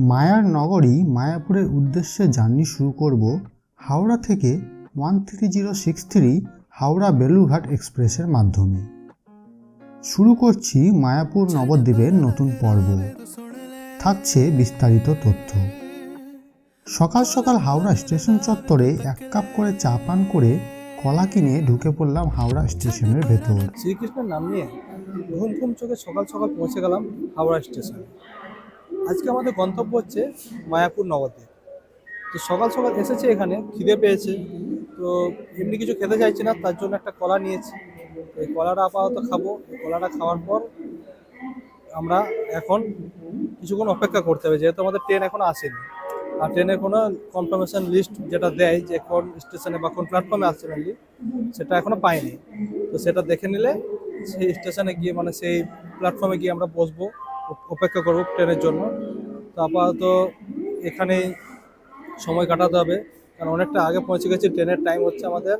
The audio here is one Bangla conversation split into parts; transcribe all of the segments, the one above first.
মায়ার নগরী মায়াপুরের উদ্দেশ্যে জার্নি শুরু করব হাওড়া থেকে 13063 হাওড়া বেলুরঘাট এক্সপ্রেসের মাধ্যমে। শুরু করছি মায়াপুর নবদ্বীপের নতুন পর্ব। থাকছে বিস্তারিত তথ্য। সকাল সকাল হাওড়া স্টেশন চত্বরে 1 কাপ করে চা পান করে কলা কিনে ঢুকে পড়লাম হাওড়া স্টেশনের ভেতর। শ্রীকৃষ্ণের নাম নিয়ে ঘুম ঘুম চোখে সকাল সকাল পৌঁছে গেলাম হাওড়া স্টেশনে। আজকে আমাদের গন্তব্য হচ্ছে মায়াপুর নবদ্বীপ। তো সকাল সকাল এসেছে, এখানে খিদে পেয়েছে, তো এমনি কিছু খেতে চাইছি না, তার জন্য একটা কলা নিয়েছি। এই কলাটা আপাতত খাবো। এই কলাটা খাওয়ার পর আমরা এখন কিছুক্ষণ অপেক্ষা করতে হবে, যেহেতু আমাদের ট্রেন এখনো আসেনি। আর ট্রেনের কোনো কনফার্মেশন লিস্ট যেটা দেয় যে কোন স্টেশনে বা কোন প্ল্যাটফর্মে আসছে মেনলি, সেটা এখনো পাইনি। তো সেটা দেখে নিলে সেই স্টেশনে গিয়ে, মানে সেই প্ল্যাটফর্মে গিয়ে আমরা বসবো, অপেক্ষা করবো ট্রেনের জন্য। তো আপাতত এখানেই সময় কাটাতে হবে, কারণ অনেকটা আগে পৌঁছে গেছি। ট্রেনের টাইম হচ্ছে আমাদের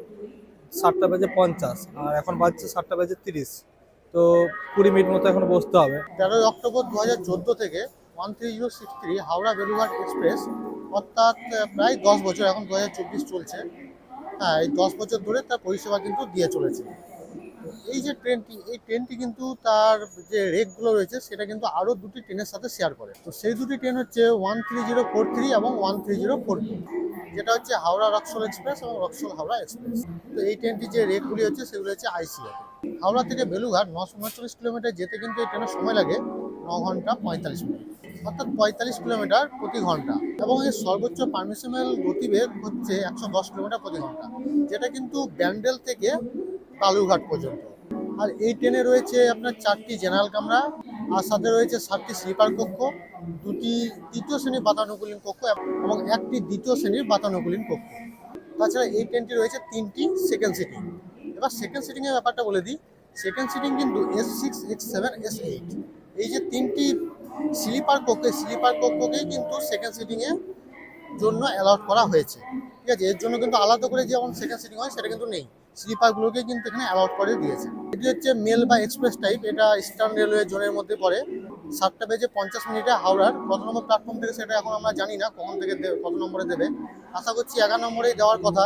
7:50, আর এখন বাজছে 7:30। তো 20 মিনিট মতো এখন বসতে হবে। 13 অক্টোবর 2014 থেকে 13063 হাওড়া বেলুরঘাট এক্সপ্রেস, অর্থাৎ প্রায় 10 বছর, এখন 2024 চলছে। হ্যাঁ, এই 10 বছর ধরে তার পরিষেবা কিন্তু দিয়ে চলেছে। এই যে ট্রেনটি কিন্তু তার যে রেকগুলো রয়েছে সেটা কিন্তু আরও দুটি ট্রেনের সাথে শেয়ার করে। তো সেই দুটি ট্রেন হচ্ছে 13043 এবং 13042, যেটা হচ্ছে হাওড়া রক্সল এক্সপ্রেস এবং রক্সল হাওড়া এক্সপ্রেস। তো এই ট্রেনটি যে রেকগুলি হচ্ছে সেগুলো হচ্ছে আইসিএ। হাওড়া থেকে বেলুঘাট 939 কিলোমিটার যেতে কিন্তু এই ট্রেনের সময় লাগে 9 ঘন্টা 45 মিনিট, অর্থাৎ 45 কিলোমিটার প্রতি ঘন্টা। এবং এর সর্বোচ্চ পারমিশনাল গতিবেগ হচ্ছে 110 কিলোমিটার প্রতি ঘন্টা, যেটা কিন্তু ব্যান্ডেল থেকে বালুরঘাট পর্যন্ত। আর এই ট্রেনে রয়েছে আপনার 4টি জেনারেল কামরা, আর সাথে রয়েছে 7টি স্লিপার কক্ষ, 2টি তৃতীয় শ্রেণীর বাতানুকূলীন কক্ষ এবং 1টি দ্বিতীয় শ্রেণীর বাতানুকূলীন কক্ষ। তাছাড়া এই ট্রেনটি রয়েছে 3টি সেকেন্ড সিটিং। এবার সেকেন্ড সিটিংয়ের ব্যাপারটা বলে দিই। সেকেন্ড সিটিং কিন্তু S6, S7, S8, এই যে 3টি স্লিপার কক্ষকেই কিন্তু সেকেন্ড সিটিংয়ের জন্য অ্যালাউড করা হয়েছে। ঠিক আছে, এর জন্য কিন্তু আলাদা করে যেমন সেকেন্ড সিটিং হয় সেটা কিন্তু নেই, স্লিপারগুলোকে কিন্তু এখানে অ্যালাউড করে দিয়েছে। এটি হচ্ছে মেল বা এক্সপ্রেস টাইপ, এটা ইস্টার্ন রেলওয়ে জোনের মধ্যে পড়ে। 7:50 হাওড়ার কত নম্বর প্ল্যাটফর্ম থেকে সেটা এখন আমরা জানি না কখন থেকে কত নম্বরে দেবে। আশা করছি 11 নম্বরেই দেওয়ার কথা,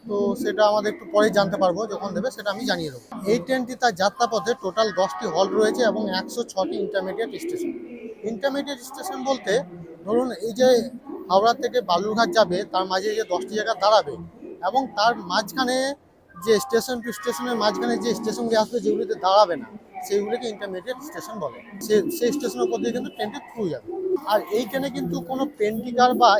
তো সেটা আমাদের একটু পরেই জানতে পারবো, যখন দেবে সেটা আমি জানিয়ে দেবো। এই ট্রেনটি তার যাত্রাপথে টোটাল 10টি হল্ট রয়েছে এবং 106টি ইন্টারমিডিয়েট স্টেশন। ইন্টারমিডিয়েট স্টেশন বলতে ধরুন এই যে হাওড়া থেকে বালুরঘাট যাবে, তার মাঝে যে 10টি জায়গা দাঁড়াবে এবং তার মাঝখানে যে স্টেশন টু স্টেশনের মাঝখানে যে স্টেশনগুলি আসবে যেগুলিতে দাঁড়াবে না, সেইগুলিকে ইন্টারমিডিয়েট স্টেশন বলে। সেই স্টেশনের উপর দিয়ে কিন্তু ট্রেনটি থ্রু যাবে। আর এই ট্রেনে কিন্তু কোনো পেন্টিকার বা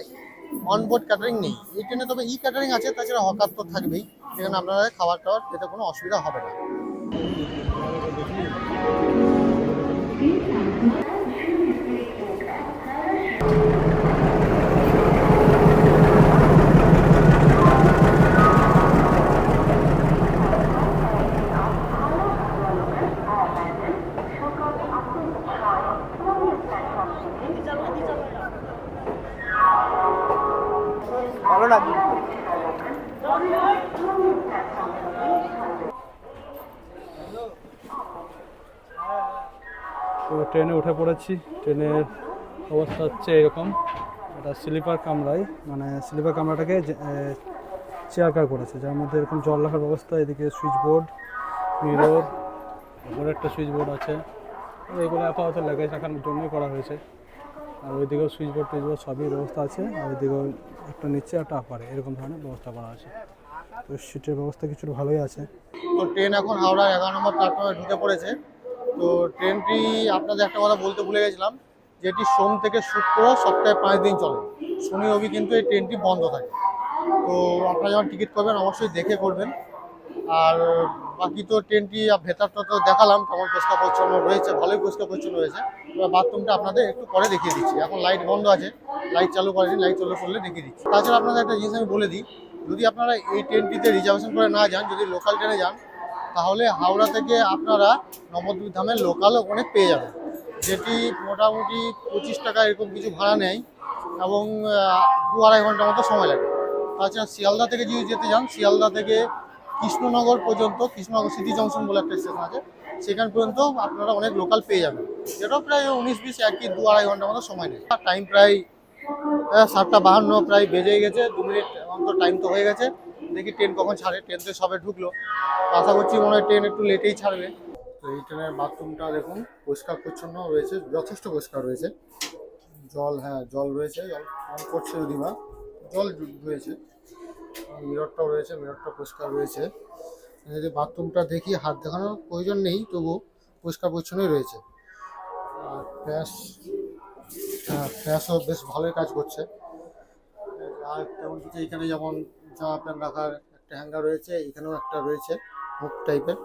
অনবোর্ড ক্যাটারিং নেই এই ট্রেনে, তবে ই ক্যাটারিং আছে। তাছাড়া হকার তো থাকবেই, সেখানে আপনারা খাবার টাওয়ার এতে কোনো অসুবিধা হবে না। ভালো লাগবে। তো ট্রেনে উঠে পড়েছি। ট্রেনের অবস্থা হচ্ছে এরকম। এটা স্লিপার কামরায়, মানে স্লিপার কামরাটাকে চেয়ার কার করেছে, যার মধ্যে এরকম জল রাখার ব্যবস্থা। এদিকে সুইচ বোর্ড, মিরর, বড় একটা সুইচ বোর্ড আছে। এগুলো আপাতত লাগেজ রাখার জন্যই করা হয়েছে। আর ওইদিকেও সুইচ বোর্ড সবই ব্যবস্থা আছে। আর ওইদিকেও একটা নিচে একটা আপারে এরকম ধরনের ব্যবস্থা করা আছে। তো সিটের ব্যবস্থা কিছুটা ভালোই আছে। তো ট্রেন এখন হাওড়া 11 নম্বর প্ল্যাটফর্মে ঢুকে পড়েছে। তো ট্রেনটি আপনাদের একটা কথা বলতে ভুলে গেছিলাম, যেটি সোম থেকে শুক্র সপ্তাহে 5 দিন চলে। শনি রবি কিন্তু এই ট্রেনটি বন্ধ থাকে। তো আপনারা যখন টিকিট করবেন অবশ্যই দেখে করবেন। আর বাকি তো ট্রেনটি ভেতরটা তো দেখালাম কেমন পরিষ্কার পরিচ্ছন্ন রয়েছে, ভালোই পরিষ্কার পরিচ্ছন্ন রয়েছে। এবার বাথরুমটা আপনাদের একটু পরে দেখিয়ে দিচ্ছি। এখন লাইট বন্ধ আছে, লাইট চালু করেনি, লাইট চালু করলে দেখিয়ে দিচ্ছি। তাছাড়া আপনাদের একটা জিনিস আমি বলে দিই, যদি আপনারা এই ট্রেনটিতে রিজার্ভেশন করে না যান, যদি লোকাল ট্রেনে যান, তাহলে হাওড়া থেকে আপনারা নবদ্বীপ ধামের লোকালও অনেক পেয়ে যাবেন, যেটি মোটামুটি 25 টাকা এরকম কিছু ভাড়া নেয় এবং 2-2.5 ঘন্টার মতো সময় লাগে। তাছাড়া শিয়ালদা থেকে যদি যেতে যান, শিয়ালদা থেকে কৃষ্ণনগর পর্যন্ত, কৃষ্ণনগর সিটি জংশন বলে একটা স্টেশন আছে, সেখান পর্যন্ত আপনারা অনেক লোকাল পেয়ে যাবেন, যেটাও প্রায় 19-20 একই 2-2.5 ঘন্টার মতো সময় নেয়। টাইম প্রায় 7:52 প্রায় বেজেই গেছে, 2 মিনিট অন্তর টাইম তো হয়ে গেছে। দেখি ট্রেন কখন ছাড়ে। ট্রেন তো সবে ঢুকলো, আশা করছি মনে হয় ট্রেন একটু লেটেই ছাড়বে। তো এই ট্রেনের বাথরুমটা দেখুন পরিষ্কার পরিচ্ছন্ন রয়েছে, যথেষ্ট পরিষ্কার রয়েছে। জল, হ্যাঁ জল রয়েছে, জল অন করছে যদি বা জল রয়েছে। মিররটাও রয়েছে, মিররটা পরিষ্কার রয়েছে। যদি বাথরুমটা দেখি, হাত দেখানোর প্রয়োজন নেই, তবু পরিষ্কার পরিচ্ছন্নই রয়েছে। আর ফ্যাশও বেশ ভালোই কাজ করছে। আর তেমন কিছু এখানে যেমন জামা প্যান্ট রাখার একটা হ্যাঙ্গার রয়েছে, এখানেও একটা রয়েছে মুখ টাইপের,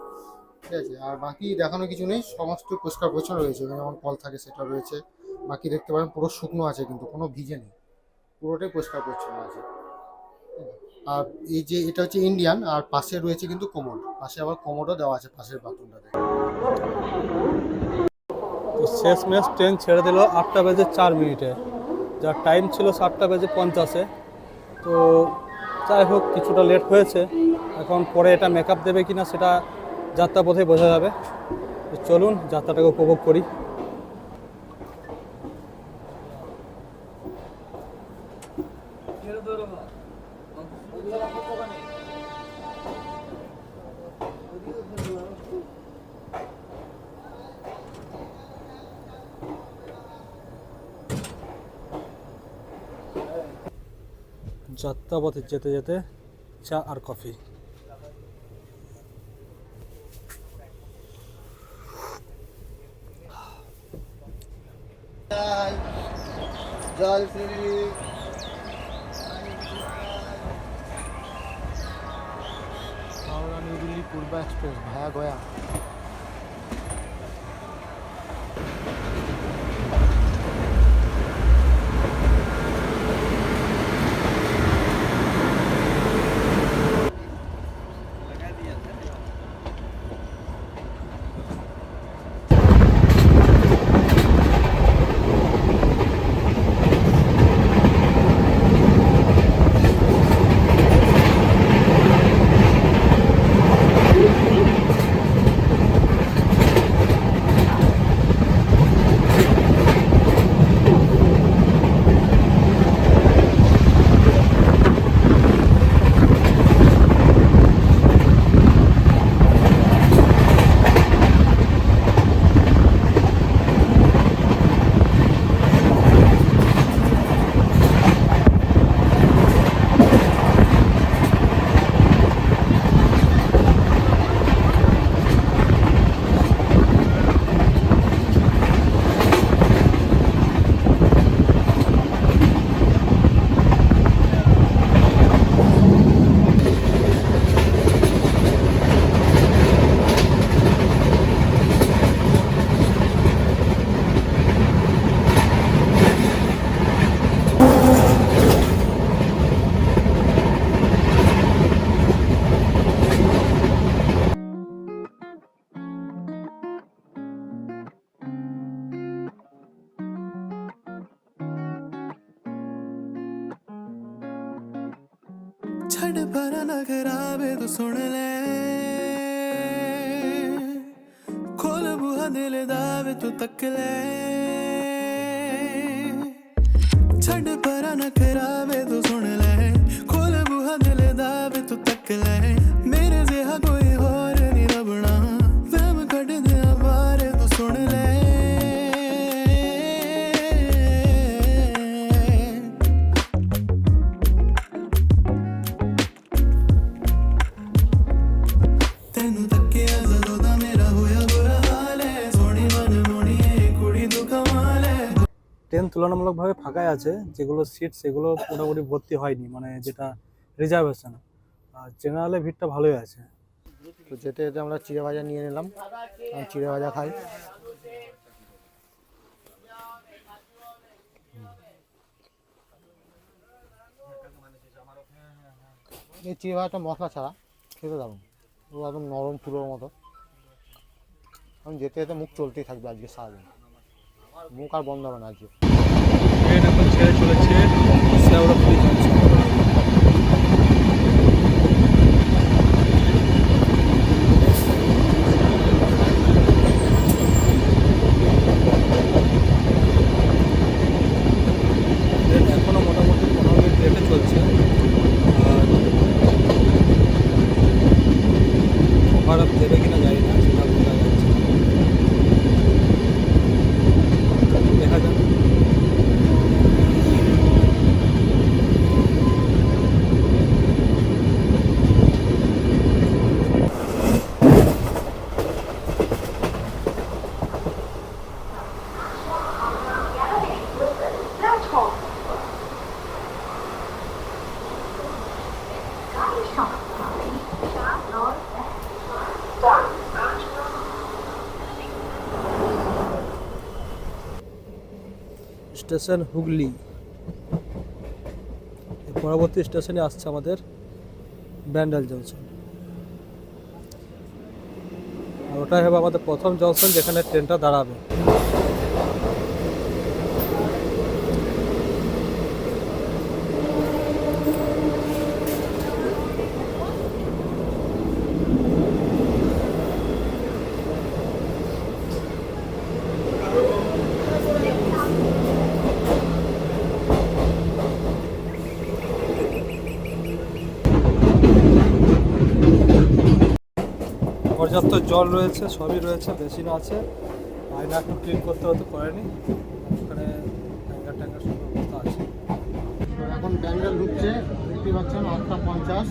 ঠিক আছে। আর বাকি দেখানো কিছু নেই, সমস্ত পরিষ্কার পরিচ্ছন্ন রয়েছে। এখানে যেমন কল থাকে সেটা রয়েছে। বাকি দেখতে পারেন পুরো শুকনো আছে, কিন্তু কোনো ভিজে নেই, পুরোটাই পরিষ্কার পরিচ্ছন্ন আছে। আর এই যে এটা হচ্ছে ইন্ডিয়ান, আর পাশে রয়েছে কিন্তু কোমোড, পাশে আবার কোমোডও দেওয়া আছে পাশের বাথরুমটাতে। তো শেষমেশ ট্রেন ছেড়ে দিল 8:04, যার টাইম ছিল 7:50। তো যাই হোক, কিছুটা লেট হয়েছে। এখন পরে এটা মেকআপ দেবে কিনা সেটা যাত্রাপথে বোঝা যাবে। তো চলুন যাত্রাটাকে উপভোগ করি। যাত্রাপথে যেতে যেতে চা আর কফি। জল হাওড়া নিউ দিল্লি পূর্বা এক্সপ্রেস ভায়া গয়া। ਛੱਡ ਪਰ ਨਾ ਖਰਾਬੇ ਤੂੰ ਸੁਣ ਲੈ ਖੋਲ ਬੂਹਾ ਦਿਲ ਦਾ ਵੇ ਤੂੰ ਤੱਕ ਲੈ ਛੱਡ ਪਰ ਨਾ ਖਰਾਬੇ ਤੂੰ ਸੁਣ ਲੈ ਖੋਲ ਬੂਹਾ ਦਿਲ ਦਾ ਵੇ ਤੂੰ ਤੱਕ ਲੈ ਮੇਰੇ ਜਿਹਾ ਕੋਈ ਹੋਰ ਨਹੀਂ ਲੱਭਣਾ ਵਹਿਮ ਕੱਢ ਦੇ ਬਾਰੇ ਤੂੰ ਸੁਣ ਲੈ ট্রেন তুলনামূলকভাবে ফাঁকাই আছে, যেগুলো সিট সেগুলো মোটামুটি ভর্তি হয়নি, মানে যেটা রিজার্ভেশন। আর জেনারেলে ভিড়টা ভালোই আছে। তো যেতে যেতে আমরা চিড়ে ভাজা নিয়ে নিলাম, চিড়ে ভাজা খাই। এই চিড়ে ভাজাটা মশলা ছাড়া খেতে দারুণ, পুরো একদম নরম পুরোর মতো। কারণ যেতে যেতে মুখ চলতেই থাকবে আজকে সারাদিন, মুখ আর বন্ধ হবে না আজকে। ট্রেন এখন ছেড়ে চলেছে শেওড়াফুলি জংশন। ট্রেন এখনো মোটামুটি স্টেশন হুগলি। পরবর্তী স্টেশনে আসছে আমাদের ব্যান্ডেল জংশন, আর ওটাই হবে আমাদের প্রথম জংশন যেখানে ট্রেনটা দাঁড়াবে। পর্যাপ্ত জল রয়েছে, সবই রয়েছে, বেসিনও আছে। আয়না একটু ক্লিন করতে হতে করেনি, ওখানে ট্যাঙ্কার ট্যাঙ্কার সব ব্যবস্থা আছে। তো এখন ব্যান্ডেল ঢুকছে, দেখতে পাচ্ছেন 8:50।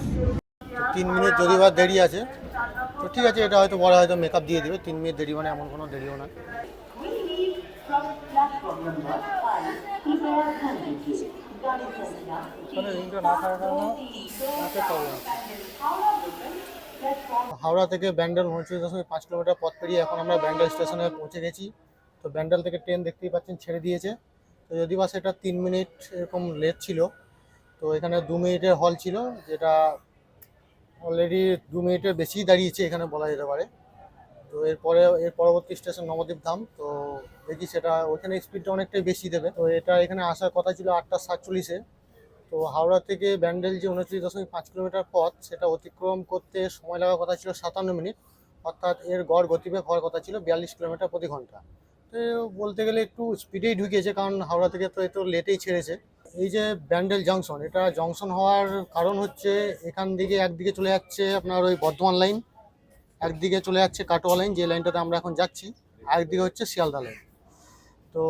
3 মিনিট যদি বা দেরি আছে তো ঠিক আছে, এটা হয়তো বড় হয়তো মেকআপ দিয়ে দেবে। 3 মিনিট দেরি মানে এমন কোনো দেরিও না। ওখানে রিংটা না থাকার কারণে রাতে প্রবলেম আছে। হাওড়া থেকে ব্যান্ডেল 29.5 কিলোমিটার পথ পেরিয়ে এখন আমরা ব্যান্ডেল স্টেশনে পৌঁছে গেছি। তো ব্যান্ডেল থেকে ট্রেন দেখতেই পাচ্ছেন ছেড়ে দিয়েছে। তো যদি বা সেটা 3 মিনিট এরকম লেট ছিল, তো এখানে 2 মিনিটের হল ছিল, যেটা অলরেডি 2 মিনিটের বেশি দাঁড়িয়েছে এখানে বলা যেতে পারে। তো এর পরবর্তী স্টেশন নবদ্বীপ ধাম। তো দেখি সেটা ওখানে স্পিডটা অনেকটাই বেশি দেবে। তো এটা এখানে আসার কথা ছিল 8:47-এ। তো হাওড়া থেকে ব্যান্ডেল যে 29.5 কিলোমিটার পথ, সেটা অতিক্রম করতে সময় লাগার কথা ছিল 57 মিনিট, অর্থাৎ এর গড় গতিবেগ হওয়ার কথা ছিল 42 কিলোমিটার প্রতি ঘন্টা। তো বলতে গেলে একটু স্পিডেই ঢুকিয়েছে, কারণ হাওড়া থেকে তো একটু লেটেই ছেড়েছে। এই যে ব্যান্ডেল জংশন, এটা জংশন হওয়ার কারণ হচ্ছে এখান থেকে একদিকে চলে যাচ্ছে আপনার ওই বর্ধমান লাইন, একদিকে চলে যাচ্ছে কাটোয়া লাইন, যে লাইনটাতে আমরা এখন যাচ্ছি, আরেকদিকে হচ্ছে শিয়ালদা লাইন। তো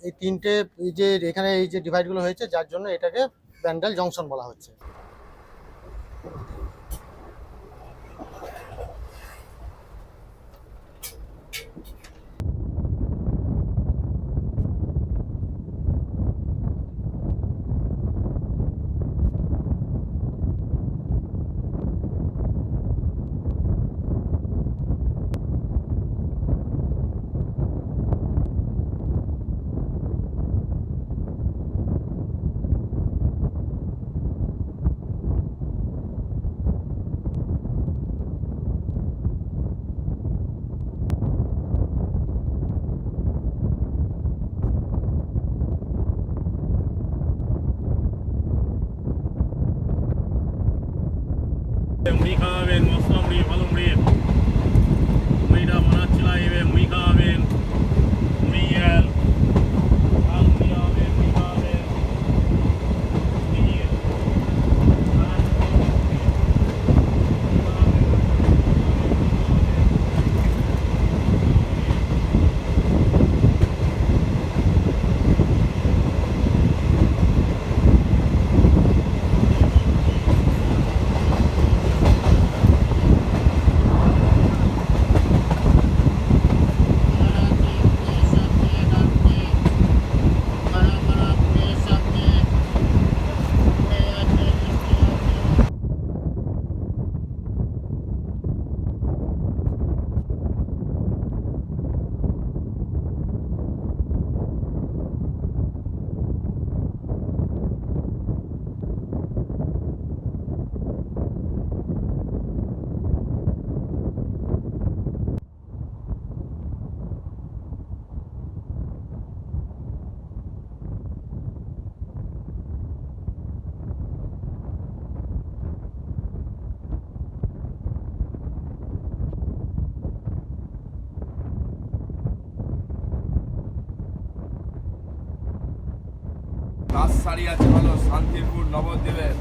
এই তিনটে এই যে এখানে এই যে ডিভাইডগুলো হয়েছে, যার জন্য এটাকে ব্যান্ডেল জংশন বলা হচ্ছে। মুড়ি খাওয়াবেন, মশলা মুড়ি, ভালো মুড়ি, মুড়িটা মানার চিলাইবে, মুড়ি খাওয়াবেন, মুড়ি গেল, লাল মুড়ি খাওয়াবেন, মুড়ি খাওয়াবেন, মুড়ি গেল। বাস সারি আছে ভালো, শান্তিপুর নবদ্বীপের।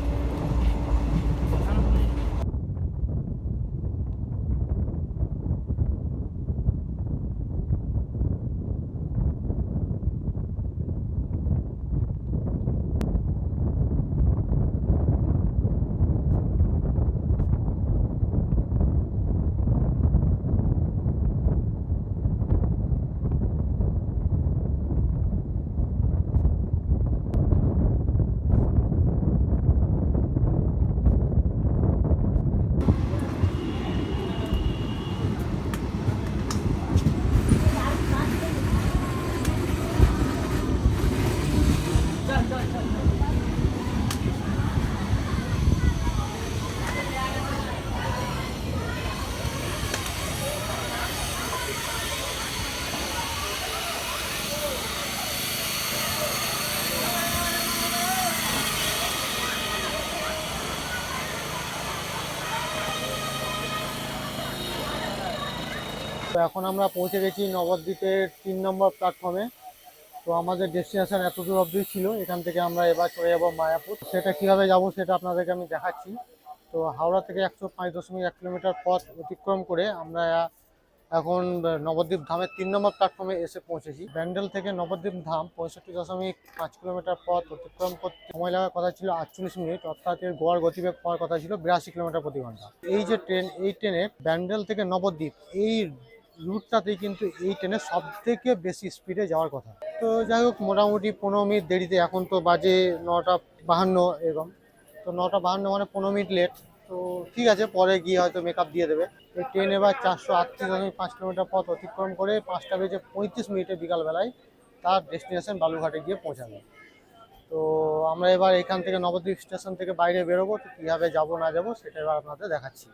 তো এখন আমরা পৌঁছে গেছি নবদ্বীপের 3 নম্বর প্ল্যাটফর্মে। তো আমাদের ডেস্টিনেশন এত দূর অবধি ছিল, এখান থেকে আমরা এবার চলে যাব মায়াপুর। সেটা কিভাবে যাব সেটা আপনাদেরকে আমি দেখাচ্ছি। তো হাওড়া থেকে 105.1 কিলোমিটার পথ অতিক্রম করে আমরা এখন নবদ্বীপ ধামের 3 নম্বর প্ল্যাটফর্মে এসে পৌঁছেছি। ব্যান্ডেল থেকে নবদ্বীপ ধাম 65.5 কিলোমিটার পথ অতিক্রম করতে সময় লাগার কথা ছিল 48 মিনিট, অর্থাৎ এর গড় গতিবেগ হওয়ার কথা ছিল 82 কিলোমিটার প্রতি ঘন্টা। এই যে ট্রেন, এই ট্রেনে ব্যান্ডেল থেকে নবদ্বীপ এই রুটটাতেই কিন্তু এই ট্রেনে সব থেকে বেশি স্পিডে যাওয়ার কথা। তো যাই হোক, মোটামুটি 15 মিনিট দেরিতে, এখন তো বাজে 9:52 এরকম। তো 9:52 মানে 15 মিনিট লেট। তো ঠিক আছে, পরে গিয়ে হয়তো মেকআপ দিয়ে দেবে। এই ট্রেন এবার 438.5 কিলোমিটার পথ অতিক্রম করে 5:35 বিকালবেলায় তার ডেস্টিনেশন বালুঘাটে গিয়ে পৌঁছাবে। তো আমরা এবার এখান থেকে নবদ্বীপ স্টেশন থেকে বাইরে বেরোবো। তো কীভাবে যাবো না যাবো সেটা এবার আপনাদের দেখাচ্ছি।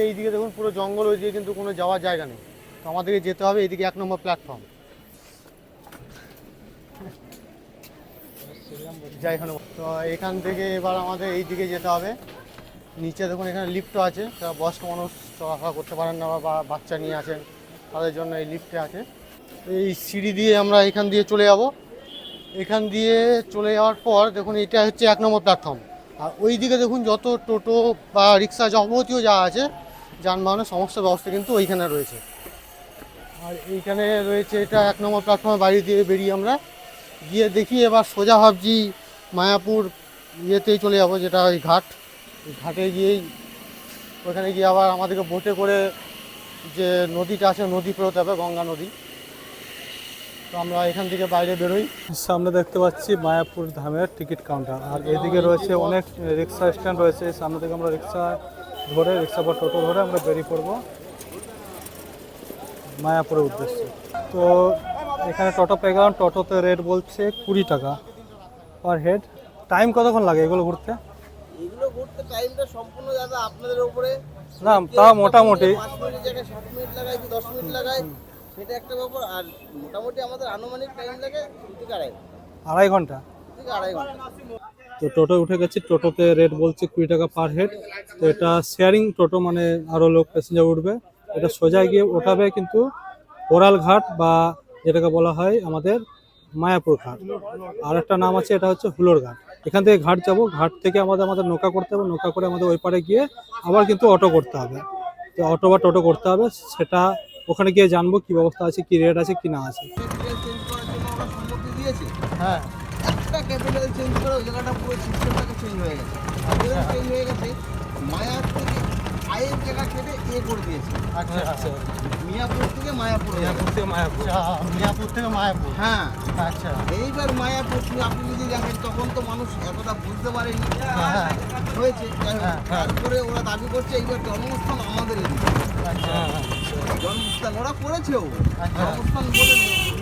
এইদিকে দেখুন পুরো জঙ্গল, ওইদিকে কিন্তু কোনো যাওয়ার জায়গা নেই। তো আমাদেরকে যেতে হবে এইদিকে 1 নম্বর প্ল্যাটফর্ম। যাই হোক, তো এখান থেকে এবার আমাদের এইদিকে যেতে হবে। নিচে দেখুন এখানে লিফটও আছে, যারা বয়স্ক মানুষ চলাফেরা করতে পারেন না বা বাচ্চা নিয়ে আছেন তাদের জন্য এই লিফটে আছে। এই সিঁড়ি দিয়ে আমরা এখান দিয়ে চলে যাব। এখান দিয়ে চলে যাওয়ার পর দেখুন এটা হচ্ছে 1 নম্বর প্ল্যাটফর্ম। আর ওই দিকে দেখুন যত টোটো বা রিক্সা যাবতীয় যা আছে যানবাহনের সমস্ত ব্যবস্থা কিন্তু ওইখানে রয়েছে। আর এইখানে রয়েছে এটা 1 নম্বর প্ল্যাটফর্মে বাড়ি দিয়ে বেরিয়ে আমরা গিয়ে দেখি এবার সোজা ভাবছি মায়াপুর ইয়েতেই চলে যাবো, যেটা ওই ঘাট। ওই ঘাটে গিয়েই ওখানে গিয়ে আবার আমাদেরকে বোটে করে যে নদীটা আছে নদী পেরোতে হবে, গঙ্গা নদী। তো আমরা এখান থেকে বাইরে বেরোই। সামনে দেখতে পাচ্ছি মায়াপুর ধামের টিকিট কাউন্টার, আর এদিকে রয়েছে অনেক রিক্সা স্ট্যান্ড রয়েছে। সামনে থেকে আমরা রিক্সা বা টোটো ধরে আমরা বেরিয়ে পড়বো মায়াপুরের উদ্দেশ্যে। তো এখানে টোটো পেয়ে গেলাম। টোটোতে রেট বলছে 20 টাকা পার হেড। টাইম কতক্ষণ লাগে এগুলো ঘুরতে? এগুলো ঘুরতে টাইমটা সম্পূর্ণ দাদা আপনাদের উপরে। না, তা মোটামুটি 5 মিনিট জায়গায় 7 মিনিট লাগায় কি 10 মিনিট লাগায়, সেটা একটা ব্যাপার। আর মোটামুটি আমাদের আনুমানিক টাইম লাগে 2 থেকে 2.5 ঘন্টা। 2.5 ঘন্টা। তো টোটো উঠে গেছি। টোটোতে রেট বলছে 20 টাকা পার হেড। তো এটা শেয়ারিং টোটো, মানে আরও লোক প্যাসেঞ্জার উঠবে। এটা সোজা গিয়ে ওঠাবে কিন্তু ওরাল ঘাট, বা যেটাকে বলা হয় আমাদের মায়াপুর ঘাট। আর একটা নাম আছে, এটা হচ্ছে হুলোর ঘাট। এখান থেকে ঘাট যাব, ঘাট থেকে আমাদের নৌকা করতে হবে, নৌকা করে আমাদের ওই পারে গিয়ে আবার কিন্তু অটো করতে হবে। তো অটো বা টোটো করতে হবে, সেটা ওখানে গিয়ে জানবো কি ব্যবস্থা আছে, কি রেট আছে, কি না আছে। ক্যাপিটাল চেঞ্জ করার জন্য ওরা সম্মতি দিয়েছে। হ্যাঁ, একটা ক্যাপিটাল চেঞ্জ করে ওই জায়গাটা পুরো সিস্টেমটাকে চেঞ্জ হয়ে গেছে। ক্যাপিটাল চেঞ্জ হয়ে গেছে, মায়াপুর থেকে আয়ের জায়গা কেটে এ করে দিয়েছে। আচ্ছা আচ্ছা। মিয়াপুর থেকে মায়াপুর। মায়াপুর থেকে মায়াপুর। মিয়াপুর থেকে মায়াপুর। হ্যাঁ, আচ্ছা। এইবার মায়াপুর আপনি যদি দেখেন তখন তো মানুষ এতটা বুঝতে পারেনি হ্যাঁ হয়েছে। যাই হোক, হ্যাঁ, হ্যাঁ। তারপরে ওরা দাবি করছে এইবার জন্মস্থান আমাদের এদিকে। আচ্ছা জন্মস্থান ওরা করেছেও, আচ্ছা। জন্মস্থান বলে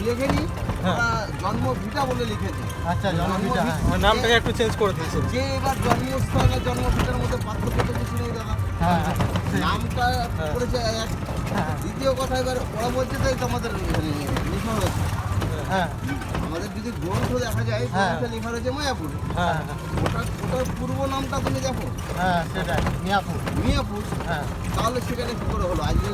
লেখেনি, ওরা জন্মভিটা বলে লিখেছে। আচ্ছা, জন্মভিটা, হ্যাঁ। নামটাকে একটু চেঞ্জ করে দিয়েছে। যে এবার জন্মস্থান আর জন্মভিটার মধ্যে পার্থক্য তো কিছু নেই দাদা, হ্যাঁ হ্যাঁ নামটা করেছে এক। হ্যাঁ দ্বিতীয় কথা, এবার ওরা বলছে তাই তো আমাদের এখানে লেখা হয়েছে। হ্যাঁ আমাদের যদি গ্রন্থ দেখা যায়, হ্যাঁ। গ্রন্থে লেখা রয়েছে মায়াপুর। হ্যাঁ ওটার পূর্ব নামটা তুমি দেখো হ্যাঁ, সেটাই মিয়াপুর। মিয়াপুর। হ্যাঁ তাহলে সেখানে কি করে হলো? আজকে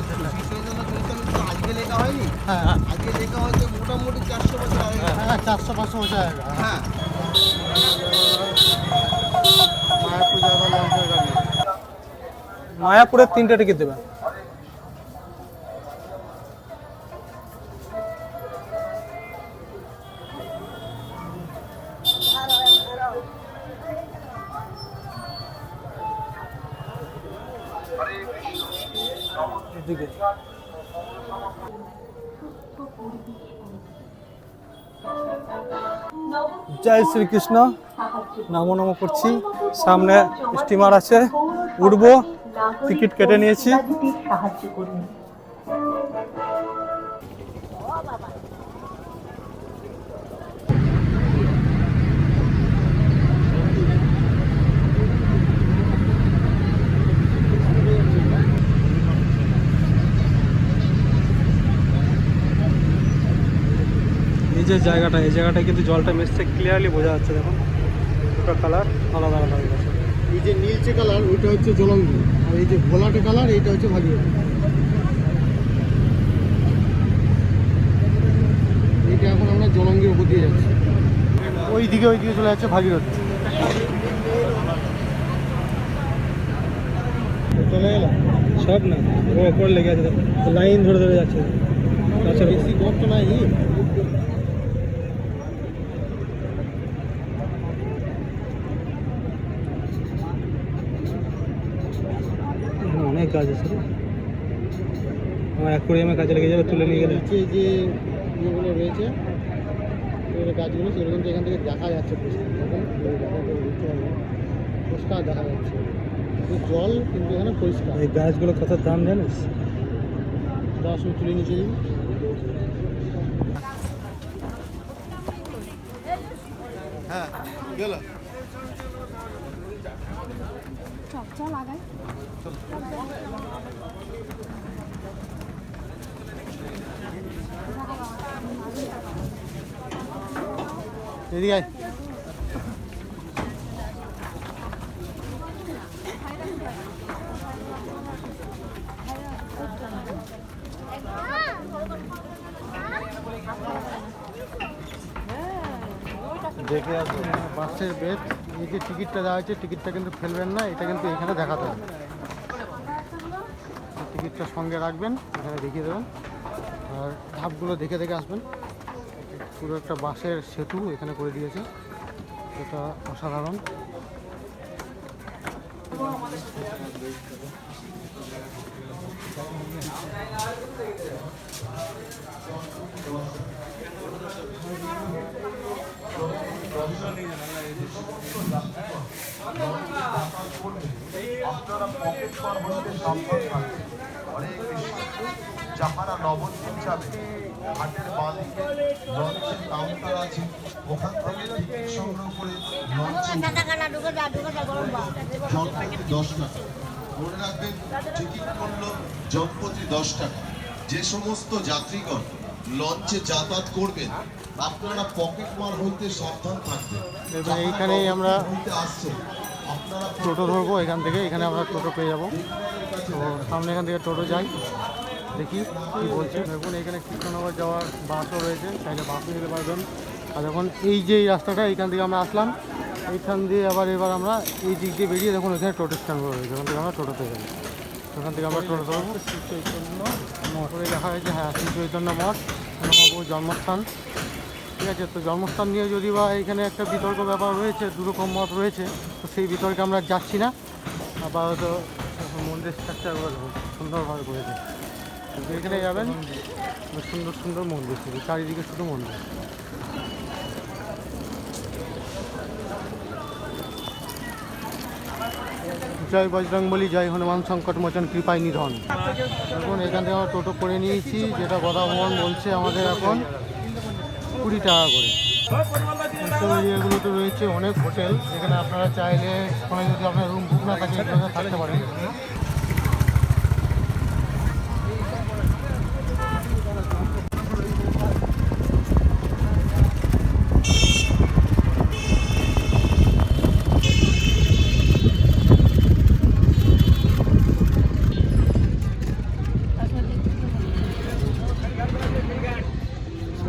তো আজকে লেখা হয়নি, হ্যাঁ আজকে লেখা হয়েছে মোটামুটি 400 বছর আগে। হ্যাঁ, 400-500 বছর আগে। হ্যাঁ, মায়াপুর যাবার লঞ্চের গাড়ি। মায়াপুরের 3টে টিকিট দেবে। এদিকে জয় শ্রীকৃষ্ণ, নমো নমো করছি। সামনে স্টিমার আছে, উঠবো, টিকিট কেটে নিয়েছি। এই যে জায়গাটা, এই জায়গাটায় কিন্তু জলটা মিশছে, ক্লিয়ারলি বোঝা যাচ্ছে। দেখুন দুটো কালার আলাদা আলাদা হয়ে গেছে। এই যে নীলচে কালার ওইটা হচ্ছে জলঙ্গি, আর এই যে ঘোলাটে কালার এইটা হচ্ছে ভাগীরথী। এইটা এখন আমরা জলঙ্গির উপর দিয়ে যাচ্ছি, ওই দিকে চলে যাচ্ছে ভাগীরথী। চলে গেলাম সব না, ও ওপরে লেগে আছে, লাইন ধরে ধরে যাচ্ছে। বেশি গর্ত নাই। অনেক গাছ আছে, আমার অ্যাকোয়ারিয়ামে কাজে লেগে যাবে, তুলে নিয়ে গেলে। নিচে যে ইয়েগুলো রয়েছে গাছগুলো, সেগুলো কিন্তু এখান থেকে দেখা যাচ্ছে পরিষ্কার দেখা যাচ্ছে। জল কিন্তু এখানে পরিষ্কার। এই গাছগুলো কত দাম জানিস? 10 তুলে নিচে দিবি। হ্যাঁ গেল। এদিকে আয়। দেখে আসুন বাসের বেড। এই যে টিকিটটা দেওয়া হয়েছে, টিকিটটা কিন্তু ফেলবেন না, এটা কিন্তু এখানে দেখাতে হবে। টিকিটটা সঙ্গে রাখবেন, এখানে দেখিয়ে দেবেন, আর ধাপগুলো দেখে দেখে আসবেন। পুরো একটা বাসের সেতু এখানে করে দিয়েছে, এটা অসাধারণ। যাহারা নবদ্বীপ যাবে হাটের বাঁদিকে লঞ্চের কাউন্টার আছে, ওখান থেকে টিকিট সংগ্রহ করে লঞ্চে জনপ্রতি 10 টাকা। মনে রাখবেন, টিকিট মূল্য জনপ্রতি 10 টাকা। যে সমস্ত যাত্রীগণ লঞ্চে যাতায়াত করবেন আপনারা পকেট মার হইতে সাবধান থাকবেন। এবার এইখানেই আমরা আসছে আপনারা টোটো ধরবো, এখান থেকে এখানে আমরা টোটো পেয়ে যাবো। তো সামনে এখান থেকে টোটো যাই, দেখি কী বলছে। দেখুন এখানে কৃষ্ণনগর যাওয়ার বাসও রয়েছে, চাইলে বাসও যেতে পারবেন। আর এখন এই যে এই রাস্তাটা, এইখান থেকে আমরা আসলাম, এইখান দিয়ে এবার আমরা এই দিক দিয়ে বেরিয়ে দেখুন এখানে টোটো স্ট্যান্ডগুলো রয়েছে, ওখান থেকে আমরা টোটো পেয়ে যাবো। ওখান থেকে আমরা টোটো ধরবো। শ্রী চৈতন্য মঠে দেখা হয়েছে, হ্যাঁ শ্রী চৈতন্য মঠ, মহাপ্রভুর জন্মস্থান। ঠিক আছে, তো জন্মস্থান নিয়ে যদি বা এখানে একটা বিতর্ক ব্যাপার রয়েছে, দুরকম মত রয়েছে, তো সেই বিতর্কে আমরা যাচ্ছি না। আপাতত মন্দির স্ট্রাকচারগুলো সুন্দরভাবে করেছে, এখানে যাবেন সুন্দর সুন্দর মন্দির, শুধু চারিদিকে শুধু মন্দির। জয় বজরংবলী, জয় হনুমান সংকট মোচন কৃপায় নিধন। এখন এখান থেকে আমরা টোটো করে নিয়েছি, যেটা গদাভবন বলছে আমাদের এখন 20 টাকা করে। এইসব এরিয়াগুলোতে রয়েছে অনেক হোটেল, এখানে আপনারা চাইলে ওখানে যদি আপনার রুম বুক না থাকে এখানে থাকতে পারেন।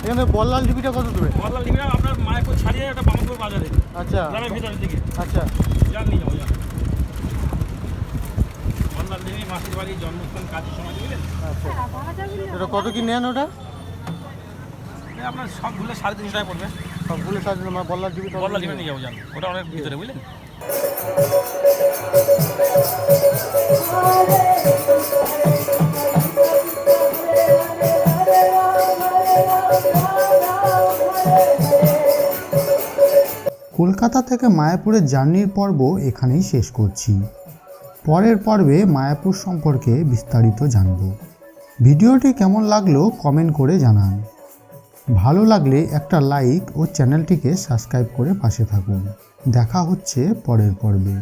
এখানে বল্লাল ডিবিটা কত দূরে? বল্লাল ডিবিটা আপনার মায়াপুর ছাড়িয়ে একটা বামপুর বাজারে, আচ্ছা গ্রামের ভিতরের দিকে। আচ্ছা, যান নিয়ে যাবো, যান। বল্লাল ডিবি মাসির বাড়ির জন্মস্থান কাজী সমাজ, বুঝলেন? আচ্ছা, এটা কত কি নেন ওটা? আপনার সব ভুলে 350 টাকা পড়বে। সবগুলো সাজানো আমার বল্লাল ডিবি। বল্লাল ডিবি নিয়ে যাবো, যান, ওটা অনেক ভিতরে, বুঝলেন? Hare Rama, Hare Rama, Rama Rama, Hare Kolkata থেকে মায়াপুরের জার্নির পর্ব এখানেই শেষ করছি। পরের পর্বে মায়াপুর সম্পর্কে বিস্তারিত জানব। ভিডিওটি কেমন লাগলো কমেন্ট করে জানান। ভালো লাগলে একটা লাইক ও চ্যানেলটিকে সাবস্ক্রাইব করে পাশে থাকুন। দেখা হচ্ছে পরের পর্বে।